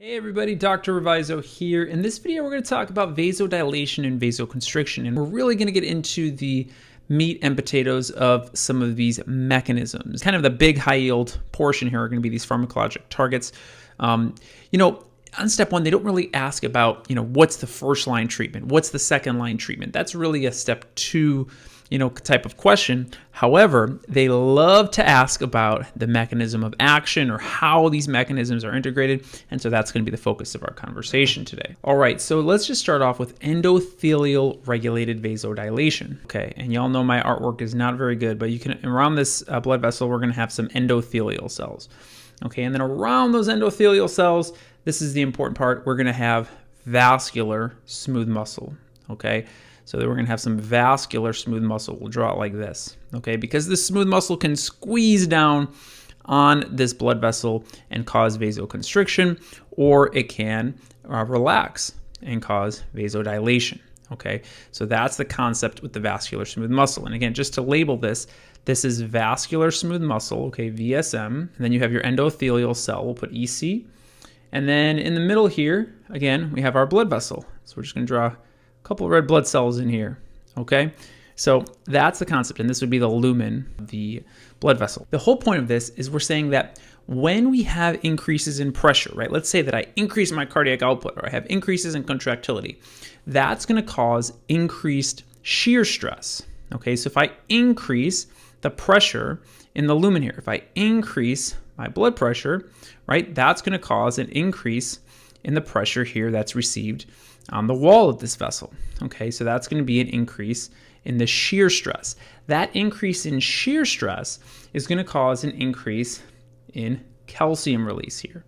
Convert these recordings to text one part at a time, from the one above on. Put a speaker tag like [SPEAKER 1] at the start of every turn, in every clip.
[SPEAKER 1] Hey everybody, Dr. Reviso here. In this video, we're going to talk about vasodilation and vasoconstriction, and we're really going to get into the meat and potatoes of some of these mechanisms. Kind of the big high yield portion here are going to be these pharmacologic targets. On step one, they don't really ask about, what's the first line treatment? What's the second line treatment? That's really a step two, type of question. However, they love to ask about the mechanism of action or how these mechanisms are integrated. And so that's going to be the focus of our conversation today. All right, so let's just start off with endothelial regulated vasodilation. Okay, and y'all know my artwork is not very good, but you can, around this blood vessel, we're going to have some endothelial cells. Okay, and then around those endothelial cells, this is the important part, we're going to have vascular smooth muscle. Okay, so we're going to have some vascular smooth muscle. We'll draw it like this. Okay, because this smooth muscle can squeeze down on this blood vessel and cause vasoconstriction, or it can relax and cause vasodilation. Okay, so that's the concept with the vascular smooth muscle. And again, just to label this, this is vascular smooth muscle, okay, VSM, and then you have your endothelial cell, we'll put EC. And then in the middle here, again, we have our blood vessel. So we're just going to draw a couple of red blood cells in here, okay? So that's the concept, and this would be the lumen of the blood vessel. The whole point of this is we're saying that when we have increases in pressure, right? Let's say that I increase my cardiac output or I have increases in contractility. That's going to cause increased shear stress, okay? So if I increase the pressure in the lumen here, if I increase my blood pressure, right, that's going to cause an increase in the pressure here that's received on the wall of this vessel. Okay, so that's going to be an increase in the shear stress. That increase in shear stress is going to cause an increase in calcium release here.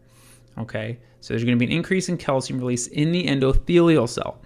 [SPEAKER 1] Okay, so there's going to be an increase in calcium release in the endothelial cell.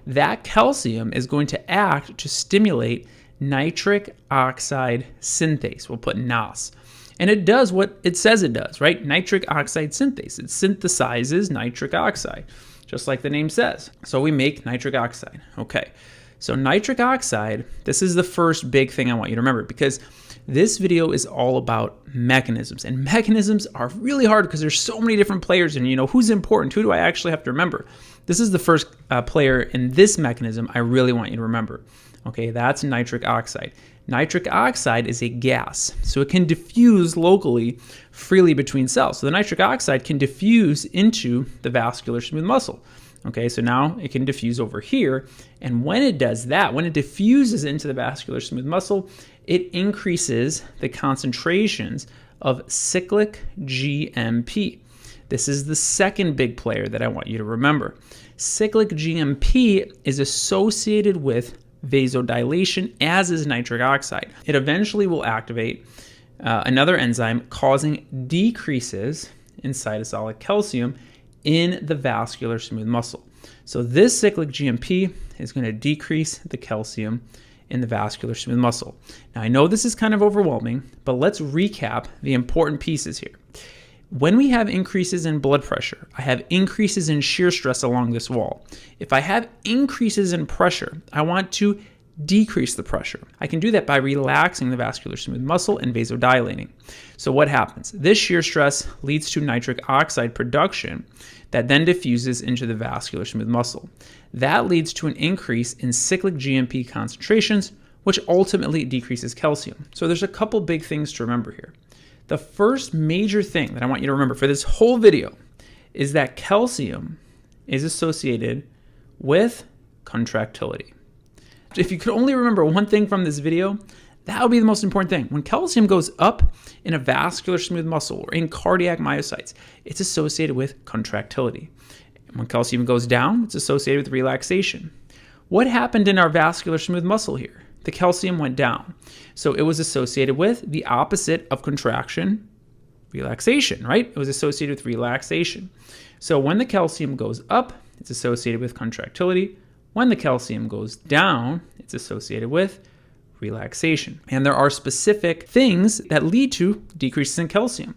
[SPEAKER 1] That calcium is going to act to stimulate nitric oxide synthase. We'll put NOS. And it does what it says it does, right? Nitric oxide synthase. It synthesizes nitric oxide, just like the name says. So we make nitric oxide. Okay, so nitric oxide, this is the first big thing I want you to remember, because this video is all about mechanisms. And mechanisms are really hard because there's so many different players, and who's important? Who do I actually have to remember? This is the first player in this mechanism I really want you to remember. Okay, that's nitric oxide. Nitric oxide is a gas, so it can diffuse locally freely between cells. So the nitric oxide can diffuse into the vascular smooth muscle. Okay, so now it can diffuse over here, and when it does that, when it diffuses into the vascular smooth muscle, it increases the concentrations of cyclic GMP. This is the second big player that I want you to remember. Cyclic GMP is associated with vasodilation, as is nitric oxide. It eventually will activate another enzyme causing decreases in cytosolic calcium in the vascular smooth muscle. So this cyclic GMP is going to decrease the calcium in the vascular smooth muscle. Now I know this is kind of overwhelming, but let's recap the important pieces here. When we have increases in blood pressure, I have increases in shear stress along this wall. If I have increases in pressure, I want to decrease the pressure. I can do that by relaxing the vascular smooth muscle and vasodilating. So what happens? This shear stress leads to nitric oxide production that then diffuses into the vascular smooth muscle. That leads to an increase in cyclic GMP concentrations, which ultimately decreases calcium. So there's a couple big things to remember here. The first major thing that I want you to remember for this whole video is that calcium is associated with contractility. If you could only remember one thing from this video, that would be the most important thing. When calcium goes up in a vascular smooth muscle or in cardiac myocytes, it's associated with contractility. And when calcium goes down, it's associated with relaxation. What happened in our vascular smooth muscle here? The calcium went down. So it was associated with the opposite of contraction, relaxation, right? It was associated with relaxation. So when the calcium goes up, it's associated with contractility. When the calcium goes down, it's associated with relaxation. And there are specific things that lead to decreases in calcium.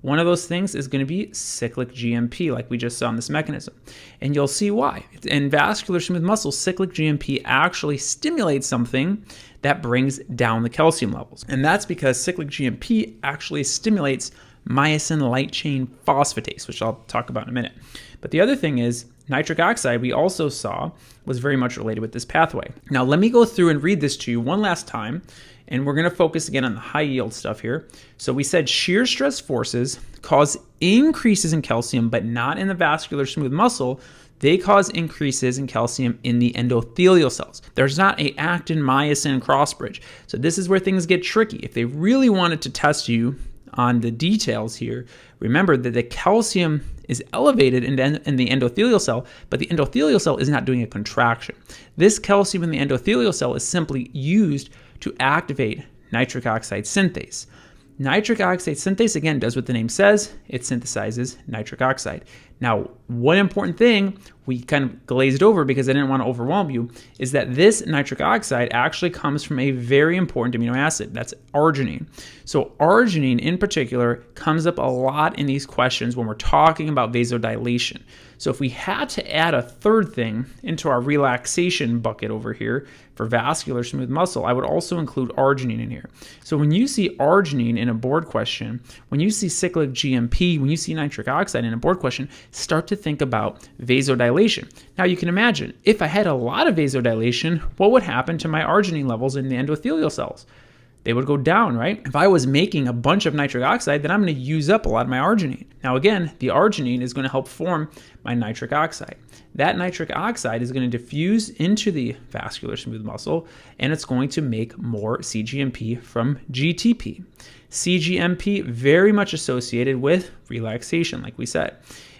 [SPEAKER 1] One of those things is going to be cyclic GMP, like we just saw in this mechanism. And you'll see why. In vascular smooth muscle, cyclic GMP actually stimulates something that brings down the calcium levels. And that's because cyclic GMP actually stimulates myosin light chain phosphatase, which I'll talk about in a minute. But the other thing is nitric oxide, we also saw, was very much related with this pathway. Now, let me go through and read this to you one last time, and we're going to focus again on the high yield stuff here. So we said shear stress forces cause increases in calcium, but not in the vascular smooth muscle. They cause increases in calcium in the endothelial cells. There's not a actin-myosin crossbridge. So this is where things get tricky. If they really wanted to test you on the details here, remember that the calcium is elevated in the endothelial cell, but the endothelial cell is not doing a contraction. This calcium in the endothelial cell is simply used to activate nitric oxide synthase. Nitric oxide synthase, again, does what the name says. It synthesizes nitric oxide. Now, one important thing we kind of glazed over because I didn't want to overwhelm you is that this nitric oxide actually comes from a very important amino acid. That's arginine. So arginine in particular comes up a lot in these questions when we're talking about vasodilation. So if we had to add a third thing into our relaxation bucket over here for vascular smooth muscle, I would also include arginine in here. So when you see arginine in a board question, when you see cyclic GMP, when you see nitric oxide in a board question, start to think about vasodilation. Now you can imagine, if I had a lot of vasodilation, what would happen to my arginine levels in the endothelial cells? They would go down, right? If I was making a bunch of nitric oxide, then I'm going to use up a lot of my arginine. Now again, the arginine is going to help form my nitric oxide. That nitric oxide is going to diffuse into the vascular smooth muscle, and it's going to make more cGMP from GTP. cGMP very much associated with relaxation, like we said.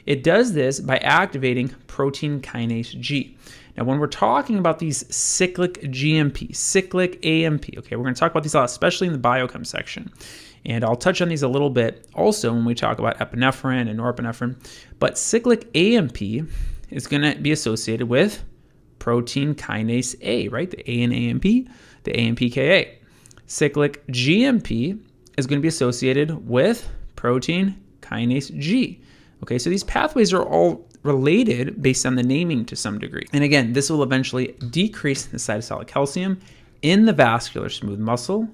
[SPEAKER 1] It does this by activating protein kinase G. Now, when we're talking about these cyclic GMP, cyclic AMP, okay, we're going to talk about these a lot, especially in the biochem section. And I'll touch on these a little bit also when we talk about epinephrine and norepinephrine. But cyclic AMP is going to be associated with protein kinase A, right? The A in AMP, the AMPKA. Cyclic GMP is going to be associated with protein kinase G. Okay, so these pathways are all related based on the naming to some degree. And again, this will eventually decrease the cytosolic calcium in the vascular smooth muscle,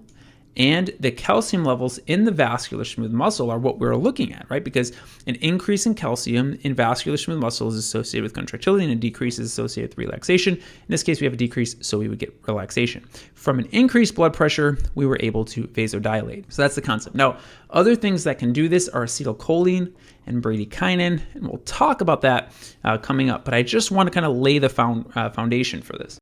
[SPEAKER 1] and the calcium levels in the vascular smooth muscle are what we're looking at, right? Because an increase in calcium in vascular smooth muscle is associated with contractility, and a decrease is associated with relaxation. In this case, we have a decrease, so we would get relaxation. From an increased blood pressure, we were able to vasodilate. So that's the concept. Now, other things that can do this are acetylcholine and bradykinin, and we'll talk about that coming up. But I just want to kind of lay the foundation for this.